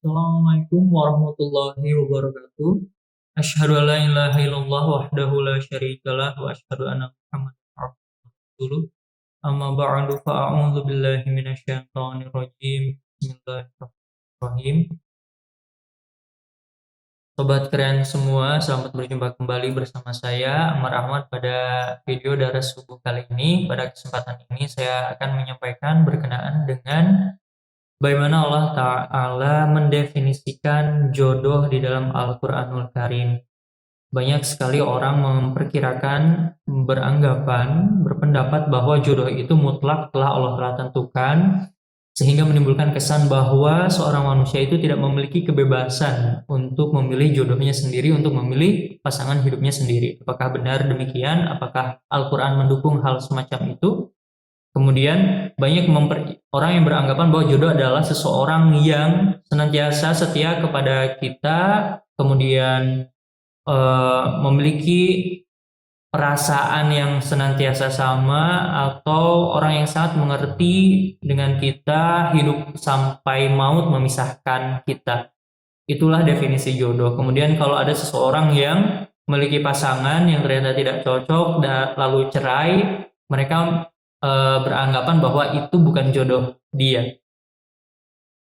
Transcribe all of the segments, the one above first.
Assalamualaikum warahmatullahi wabarakatuh. Asyhadu an la ilaha illallah wahdahu la syarikalah wa asyhadu anna Muhammadan abduhu wa rasuluh. Amma ba'du fa a'udzu billahi minasyaitonir rajim. Bismillahirrahmanirrahim. Sobat keren semua, selamat berjumpa kembali bersama saya Amar Ahmad pada video Daras Subuh kali ini. Pada kesempatan ini saya akan menyampaikan berkenaan dengan bagaimana Allah Ta'ala mendefinisikan jodoh di dalam Al-Quranul Karim. Banyak sekali orang memperkirakan, berpendapat bahwa jodoh itu mutlak telah Allah Ta'ala tentukan, sehingga menimbulkan kesan bahwa seorang manusia itu tidak memiliki kebebasan untuk memilih jodohnya sendiri, untuk memilih pasangan hidupnya sendiri. Apakah benar demikian? Apakah Al-Quran mendukung hal semacam itu? Kemudian banyak orang yang beranggapan bahwa jodoh adalah seseorang yang senantiasa setia kepada kita, kemudian memiliki perasaan yang senantiasa sama, atau orang yang sangat mengerti dengan kita, hidup sampai maut memisahkan kita. Itulah definisi jodoh. Kemudian kalau ada seseorang yang memiliki pasangan yang ternyata tidak cocok dan lalu cerai, mereka beranggapan bahwa itu bukan jodoh dia.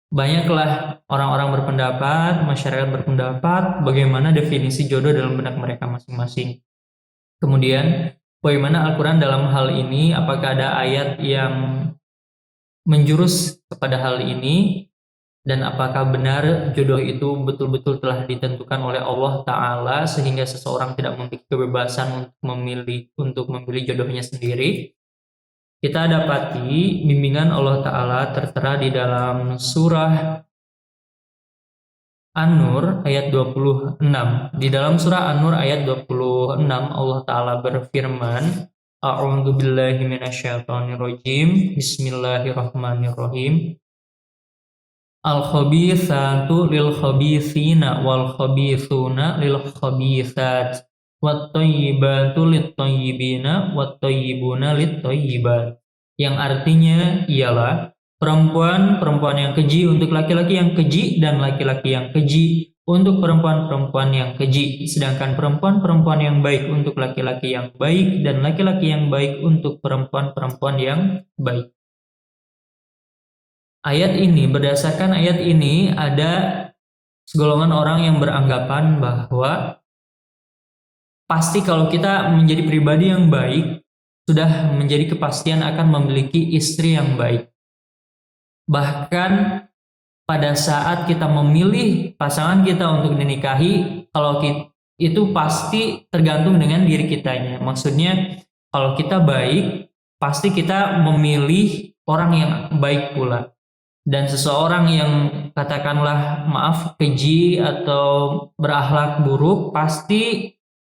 Banyaklah orang-orang berpendapat, masyarakat berpendapat bagaimana definisi jodoh dalam benak mereka masing-masing. Kemudian bagaimana Al-Quran dalam hal ini, apakah ada ayat yang menjurus kepada hal ini, dan apakah benar jodoh itu betul-betul telah ditentukan oleh Allah Ta'ala sehingga seseorang tidak memiliki kebebasan untuk memilih jodohnya sendiri. Kita dapati bimbingan Allah Ta'ala tertera di dalam surah An-Nur ayat 26. Di dalam surah An-Nur ayat 26 Allah Ta'ala berfirman, A'udzu billahi minasyaitonir rajim. Bismillahirrahmanirrahim. Al-khabithatu lil khabithina wal khabithuna lil khabithat. Wat-thayyibatu lit-thayyibina wat-thayyibuna lit-thayyibat. Yang artinya ialah perempuan-perempuan yang keji untuk laki-laki yang keji, dan laki-laki yang keji untuk perempuan-perempuan yang keji. Sedangkan perempuan-perempuan yang baik untuk laki-laki yang baik, dan laki-laki yang baik untuk perempuan-perempuan yang baik. Berdasarkan ayat ini ada segolongan orang yang beranggapan bahwa pasti kalau kita menjadi pribadi yang baik, sudah menjadi kepastian akan memiliki istri yang baik. Bahkan pada saat kita memilih pasangan kita untuk dinikahi, itu pasti tergantung dengan diri kitanya. Maksudnya kalau kita baik, pasti kita memilih orang yang baik pula. Dan seseorang yang katakanlah keji atau berakhlak buruk, pasti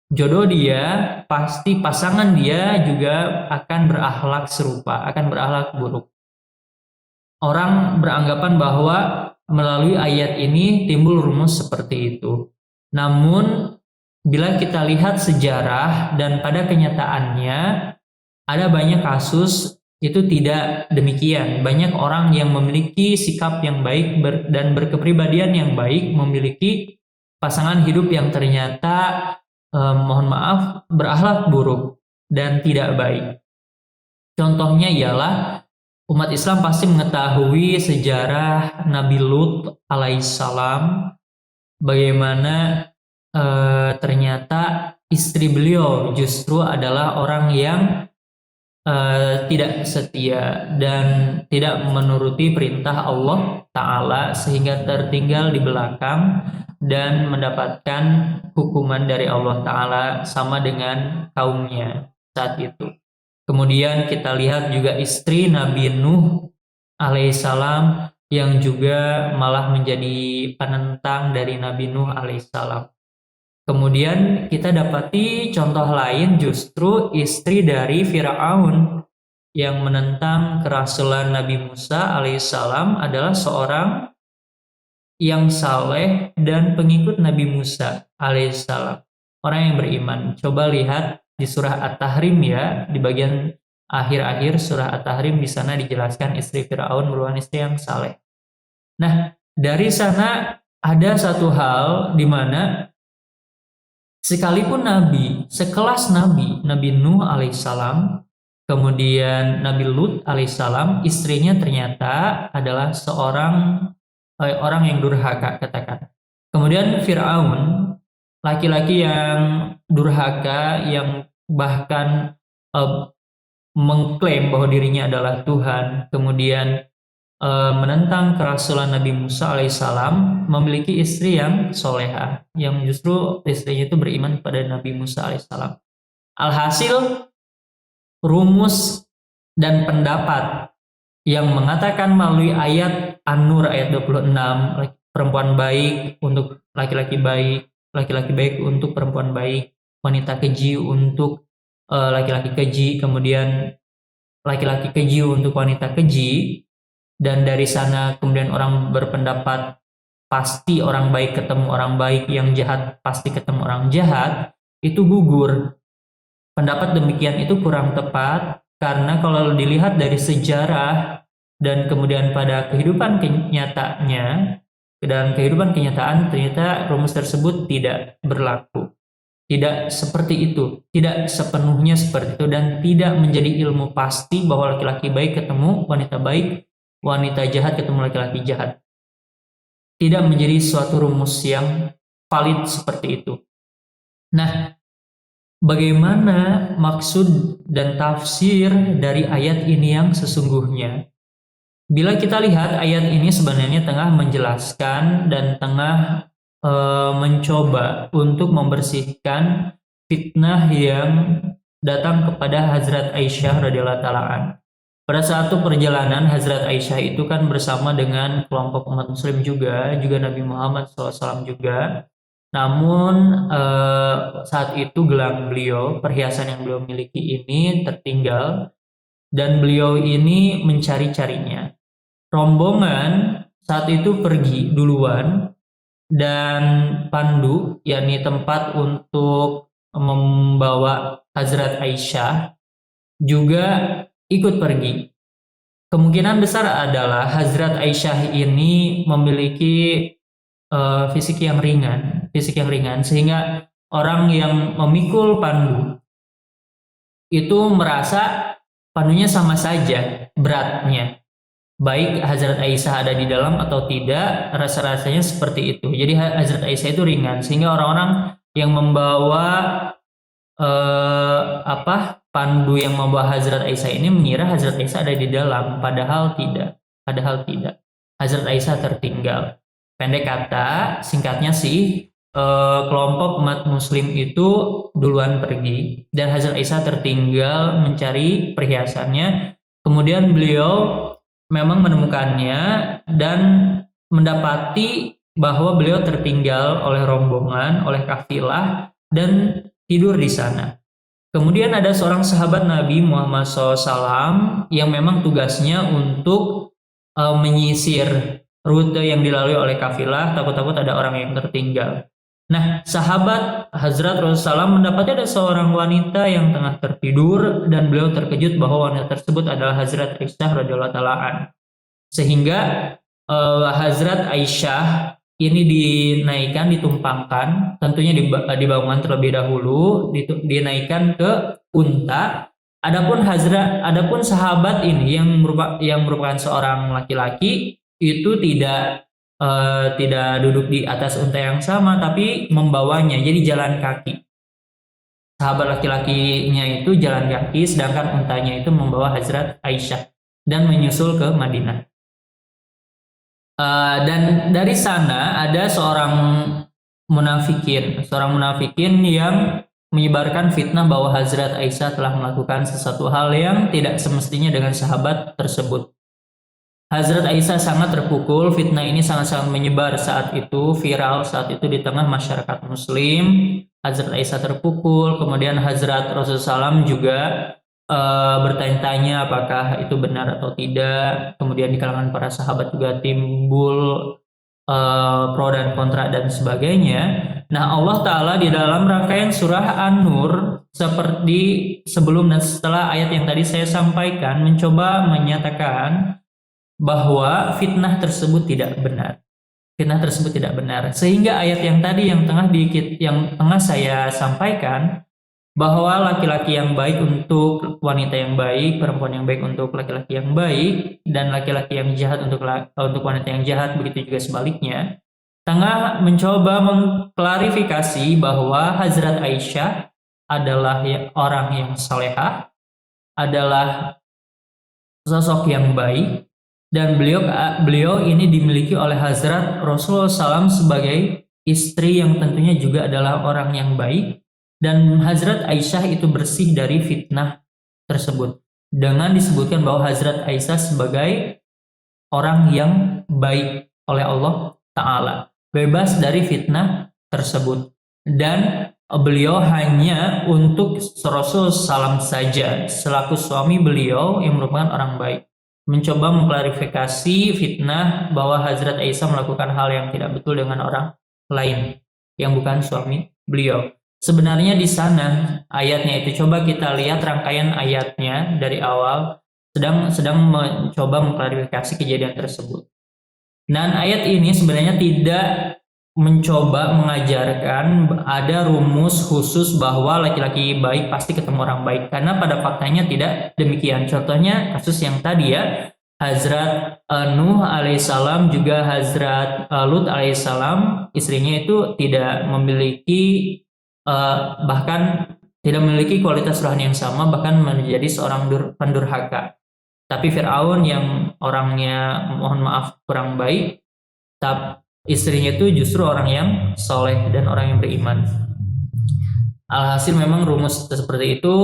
jodoh dia, pasti pasangan dia juga akan berakhlak serupa, akan berakhlak buruk. Orang beranggapan bahwa melalui ayat ini timbul rumus seperti itu. Namun bila kita lihat sejarah dan pada kenyataannya, ada banyak kasus itu tidak demikian. Banyak orang yang memiliki sikap yang baik dan berkepribadian yang baik, memiliki pasangan hidup yang ternyata berakhlak buruk dan tidak baik. Contohnya ialah umat Islam pasti mengetahui sejarah Nabi Lut alaihissalam, bagaimana ternyata istri beliau justru adalah orang yang tidak setia dan tidak menuruti perintah Allah Ta'ala, sehingga tertinggal di belakang dan mendapatkan hukuman dari Allah Ta'ala sama dengan kaumnya saat itu. Kemudian kita lihat juga istri Nabi Nuh alaihissalam yang juga malah menjadi penentang dari Nabi Nuh alaihissalam. Kemudian kita dapati contoh lain, justru istri dari Fir'aun yang menentang kerasulan Nabi Musa alaihissalam adalah seorang yang saleh dan pengikut Nabi Musa alaihissalam, orang yang beriman. Coba lihat di surah At-Tahrim ya, di bagian akhir-akhir surah At-Tahrim, di sana dijelaskan istri Fir'aun merupakan istri yang saleh. Nah, dari sana ada satu hal di mana sekalipun Nabi, sekelas Nabi Nuh alaihissalam, kemudian Nabi Lut alaihissalam, istrinya ternyata adalah seorang orang yang durhaka, katakan. Kemudian Fir'aun, laki-laki yang durhaka, yang bahkan mengklaim bahwa dirinya adalah Tuhan, kemudian menentang kerasulan Nabi Musa alaihissalam, memiliki istri yang soleha, yang justru istrinya itu beriman kepada Nabi Musa alaihissalam. Alhasil, rumus dan pendapat yang mengatakan melalui ayat An-Nur ayat 26, perempuan baik untuk laki-laki baik, laki-laki baik untuk perempuan baik, wanita keji untuk laki-laki keji, kemudian laki-laki keji untuk wanita keji, dan dari sana kemudian orang berpendapat pasti orang baik ketemu orang baik, yang jahat pasti ketemu orang jahat, itu gugur. Pendapat demikian itu kurang tepat, karena kalau dilihat dari sejarah dan kemudian pada kehidupan kenyataannya, dan kehidupan kenyataan ternyata rumus tersebut tidak berlaku. Tidak seperti itu, tidak sepenuhnya seperti itu, dan tidak menjadi ilmu pasti bahwa laki-laki baik ketemu wanita baik, wanita jahat ketemu laki-laki jahat. Tidak menjadi suatu rumus yang valid seperti itu. Nah, bagaimana maksud dan tafsir dari ayat ini yang sesungguhnya? Bila kita lihat ayat ini sebenarnya tengah menjelaskan dan tengah mencoba untuk membersihkan fitnah yang datang kepada Hazrat Aisyah radhiyallahu taala anha. Pada satu perjalanan Hazrat Aisyah itu kan bersama dengan kelompok umat muslim juga Nabi Muhammad SAW juga. Namun saat itu gelang beliau, perhiasan yang beliau miliki ini tertinggal, dan beliau ini mencari-carinya. Rombongan saat itu pergi duluan, dan pandu, yakni tempat untuk membawa Hazrat Aisyah, juga ikut pergi. Kemungkinan besar adalah Hazrat Aisyah ini memiliki fisik yang ringan, sehingga orang yang memikul pandu itu merasa pandunya sama saja beratnya, baik Hazrat Aisyah ada di dalam atau tidak, rasa-rasanya seperti itu. Jadi Hazrat Aisyah itu ringan, sehingga orang-orang yang membawa pandu yang membawa Hazrat Aisyah ini mengira Hazrat Aisyah ada di dalam, padahal tidak. Hazrat Aisyah tertinggal. Pendek kata, singkatnya sih, kelompok umat muslim itu duluan pergi, dan Hazrat Aisyah tertinggal mencari perhiasannya. Kemudian beliau memang menemukannya dan mendapati bahwa beliau tertinggal oleh rombongan, oleh kafilah, dan tidur di sana. Kemudian ada seorang sahabat Nabi Muhammad SAW yang memang tugasnya untuk menyisir rute yang dilalui oleh kafilah, takut-takut ada orang yang tertinggal. Nah, sahabat Hazrat Rasulullah mendapati ada seorang wanita yang tengah tertidur, dan beliau terkejut bahwa wanita tersebut adalah Hazrat Aisyah radhiyallahu taala anha. Sehingga Hazrat Aisyah ini ditumpangkan, tentunya dibangunkan terlebih dahulu, dinaikkan ke unta. Adapun sahabat ini yang merupakan seorang laki-laki itu tidak duduk di atas unta yang sama, tapi membawanya, jadi jalan kaki. Sahabat laki-lakinya itu jalan kaki, sedangkan untanya itu membawa Hazrat Aisyah dan menyusul ke Madinah. Dan dari sana ada seorang munafikin yang menyebarkan fitnah bahwa Hazrat Aisyah telah melakukan sesuatu hal yang tidak semestinya dengan sahabat tersebut. Hazrat Aisyah sangat terpukul, fitnah ini sangat-sangat menyebar saat itu, viral saat itu di tengah masyarakat muslim. Hazrat Aisyah terpukul, kemudian Hazrat Rasulullah SAW juga bertanya-tanya apakah itu benar atau tidak. Kemudian di kalangan para sahabat juga timbul pro dan kontra dan sebagainya. Nah, Allah Ta'ala di dalam rangkaian surah An-Nur, seperti sebelum dan setelah ayat yang tadi saya sampaikan, mencoba menyatakan bahwa fitnah tersebut tidak benar. fitnah tersebut tidak benar. Sehingga ayat yang tadi yang tengah saya sampaikan, bahwa laki-laki yang baik untuk wanita yang baik, perempuan yang baik untuk laki-laki yang baik, dan laki-laki yang jahat untuk wanita yang jahat, begitu juga sebaliknya, tengah mencoba mengklarifikasi bahwa Hazrat Aisyah adalah orang yang salehah, adalah sosok yang baik, dan beliau ini dimiliki oleh Hazrat Rasulullah SAW sebagai istri yang tentunya juga adalah orang yang baik, dan Hazrat Aisyah itu bersih dari fitnah tersebut. Dengan disebutkan bahwa Hazrat Aisyah sebagai orang yang baik oleh Allah Ta'ala, bebas dari fitnah tersebut. Dan beliau hanya untuk Rasul SAW saja, selaku suami beliau yang merupakan orang baik, mencoba mengklarifikasi fitnah bahwa Hazrat Aisyah melakukan hal yang tidak betul dengan orang lain yang bukan suami beliau. Sebenarnya di sana ayatnya itu, coba kita lihat rangkaian ayatnya dari awal, sedang mencoba mengklarifikasi kejadian tersebut. Dan ayat ini sebenarnya tidak mencoba mengajarkan ada rumus khusus bahwa laki-laki baik pasti ketemu orang baik, karena pada faktanya tidak demikian. Contohnya kasus yang tadi ya, Hazrat Nuh alaihissalam juga Hazrat Lut alaihissalam, istrinya itu tidak memiliki bahkan tidak memiliki kualitas rohani yang sama, bahkan menjadi seorang pendurhaka. Tapi Fir'aun yang orangnya mohon maaf kurang baik, tapi istrinya itu justru orang yang soleh dan orang yang beriman. Alhasil memang rumus seperti itu,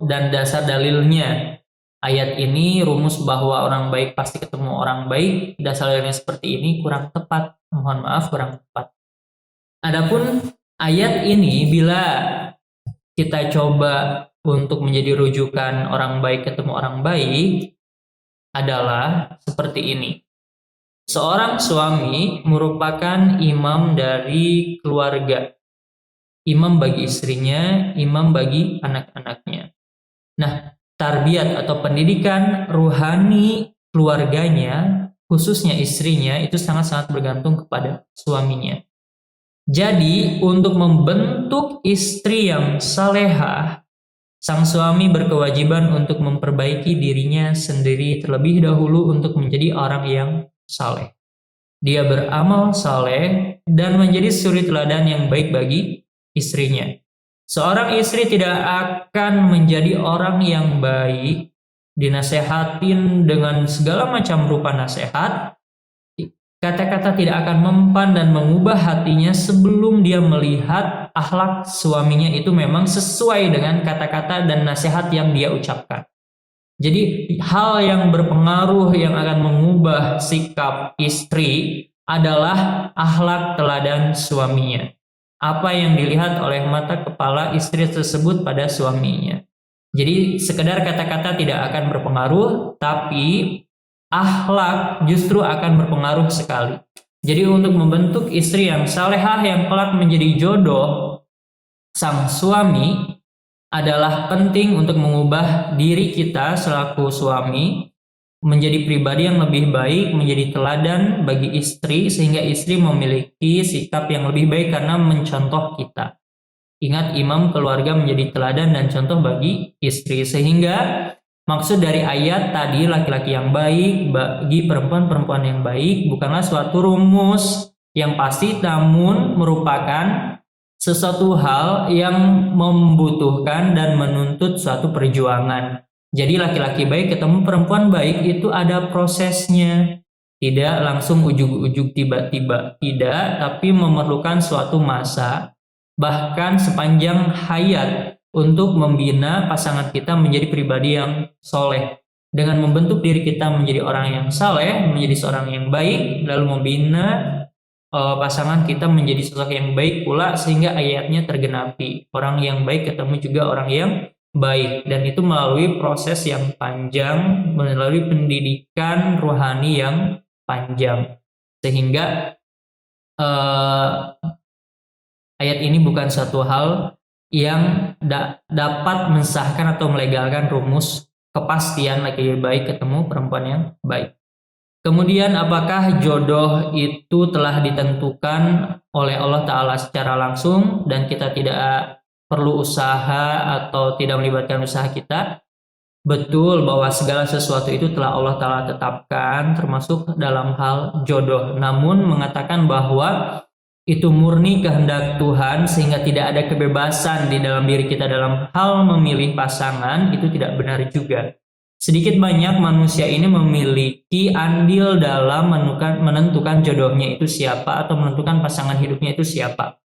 dan dasar dalilnya ayat ini, rumus bahwa orang baik pasti ketemu orang baik, dasar dalilnya seperti ini kurang tepat, mohon maaf kurang tepat. Adapun ayat ini bila kita coba untuk menjadi rujukan orang baik ketemu orang baik adalah seperti ini. Seorang suami merupakan imam dari keluarga, imam bagi istrinya, imam bagi anak-anaknya. Nah, tarbiyat atau pendidikan ruhani keluarganya, khususnya istrinya, itu sangat-sangat bergantung kepada suaminya. Jadi, untuk membentuk istri yang salehah, sang suami berkewajiban untuk memperbaiki dirinya sendiri terlebih dahulu untuk menjadi orang yang saleh. Dia beramal saleh dan menjadi suri teladan yang baik bagi istrinya. Seorang istri tidak akan menjadi orang yang baik dinasehatin dengan segala macam rupa nasihat. Kata-kata tidak akan mempan dan mengubah hatinya sebelum dia melihat akhlak suaminya itu memang sesuai dengan kata-kata dan nasihat yang dia ucapkan. Jadi hal yang berpengaruh yang akan mengubah sikap istri adalah akhlak teladan suaminya. Apa yang dilihat oleh mata kepala istri tersebut pada suaminya. Jadi sekedar kata-kata tidak akan berpengaruh, tapi akhlak justru akan berpengaruh sekali. Jadi untuk membentuk istri yang salehah yang kelak menjadi jodoh sang suami adalah penting untuk mengubah diri kita selaku suami menjadi pribadi yang lebih baik, menjadi teladan bagi istri, sehingga istri memiliki sikap yang lebih baik karena mencontoh kita. Ingat, imam keluarga menjadi teladan dan contoh bagi istri, sehingga maksud dari ayat tadi laki-laki yang baik bagi perempuan-perempuan yang baik bukanlah suatu rumus yang pasti, namun merupakan sesuatu hal yang membutuhkan dan menuntut suatu perjuangan. Jadi laki-laki baik ketemu perempuan baik itu ada prosesnya, tidak langsung ujug-ujug tiba-tiba, tidak, tapi memerlukan suatu masa, bahkan sepanjang hayat, untuk membina pasangan kita menjadi pribadi yang soleh. Dengan membentuk diri kita menjadi orang yang saleh, menjadi seorang yang baik, lalu membina pasangan kita menjadi sosok yang baik pula, sehingga ayatnya tergenapi. Orang yang baik ketemu juga orang yang baik, dan itu melalui proses yang panjang, melalui pendidikan rohani yang panjang. Sehingga ayat ini bukan satu hal yang dapat mensahkan atau melegalkan rumus kepastian laki-laki baik ketemu perempuan yang baik. Kemudian apakah jodoh itu telah ditentukan oleh Allah Ta'ala secara langsung dan kita tidak perlu usaha atau tidak melibatkan usaha kita? Betul bahwa segala sesuatu itu telah Allah Ta'ala tetapkan termasuk dalam hal jodoh. Namun mengatakan bahwa itu murni kehendak Tuhan sehingga tidak ada kebebasan di dalam diri kita dalam hal memilih pasangan, itu tidak benar juga. Sedikit banyak manusia ini memiliki andil dalam menentukan jodohnya itu siapa atau menentukan pasangan hidupnya itu siapa.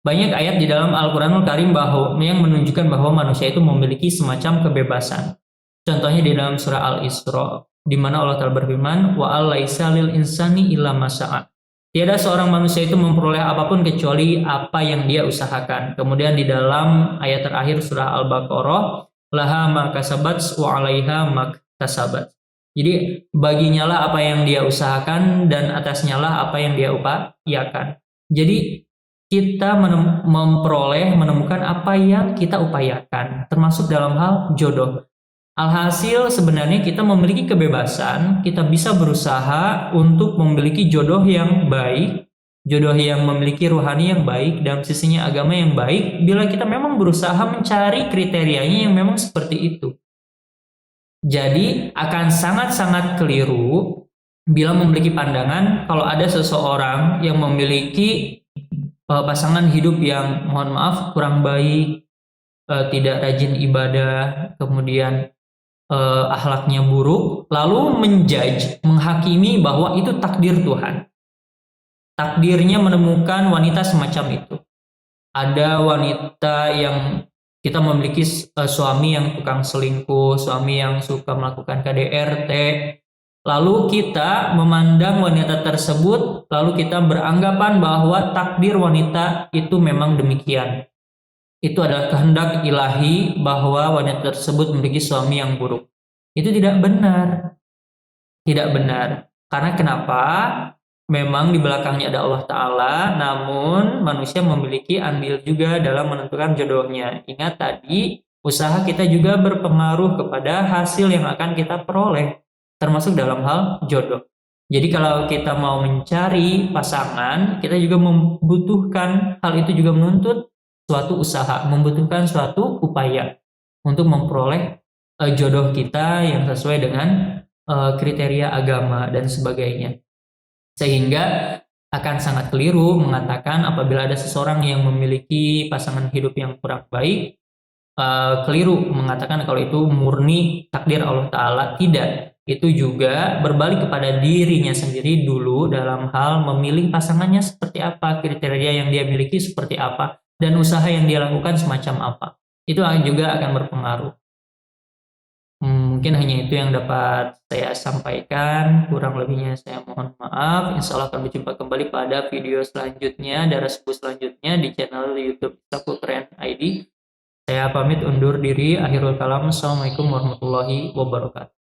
Banyak ayat di dalam Al-Quranul Karim yang menunjukkan bahwa manusia itu memiliki semacam kebebasan. Contohnya di dalam surah Al-Isra, di mana Allah Ta'ala berfirman, wa alaisa lil insani illa masa'a. Tiada seorang manusia itu memperoleh apapun kecuali apa yang dia usahakan. Kemudian di dalam ayat terakhir surah Al-Baqarah, laha ma kasabat wa 'alaiha ma kasabat. Jadi baginya lah apa yang dia usahakan dan atasnya lah apa yang dia upayakan. Jadi kita menemukan apa yang kita upayakan, termasuk dalam hal jodoh. Alhasil sebenarnya kita memiliki kebebasan, kita bisa berusaha untuk memiliki jodoh yang baik, jodoh yang memiliki rohani yang baik, dalam sisinya agama yang baik, bila kita memang berusaha mencari kriterianya yang memang seperti itu. Jadi akan sangat-sangat keliru bila memiliki pandangan kalau ada seseorang yang memiliki pasangan hidup yang mohon maaf kurang baik, tidak rajin ibadah, kemudian akhlaknya buruk, lalu menghakimi bahwa itu takdir Tuhan. Takdirnya menemukan wanita semacam itu. Ada wanita yang kita memiliki suami yang tukang selingkuh, suami yang suka melakukan KDRT, lalu kita memandang wanita tersebut, lalu kita beranggapan bahwa takdir wanita itu memang demikian. Itu adalah kehendak ilahi bahwa wanita tersebut memiliki suami yang buruk. Itu tidak benar. Tidak benar. Karena kenapa? Memang di belakangnya ada Allah Ta'ala, namun manusia memiliki andil juga dalam menentukan jodohnya. Ingat tadi, usaha kita juga berpengaruh kepada hasil yang akan kita peroleh, termasuk dalam hal jodoh. Jadi kalau kita mau mencari pasangan, kita juga membutuhkan, hal itu juga menuntut suatu usaha, membutuhkan suatu upaya untuk memperoleh jodoh kita yang sesuai dengan kriteria agama dan sebagainya. Sehingga akan sangat keliru mengatakan apabila ada seseorang yang memiliki pasangan hidup yang kurang baik, keliru mengatakan kalau itu murni takdir Allah Ta'ala. Tidak, itu juga berbalik kepada dirinya sendiri dulu dalam hal memilih pasangannya seperti apa, kriteria yang dia miliki seperti apa, dan usaha yang dia lakukan semacam apa. Itu juga akan berpengaruh. Mungkin hanya itu yang dapat saya sampaikan, kurang lebihnya saya mohon maaf. Insya Allah akan berjumpa kembali pada video selanjutnya, darasku selanjutnya di channel YouTube Saku Keren ID. Saya pamit undur diri, akhirul kalam. Assalamualaikum warahmatullahi wabarakatuh.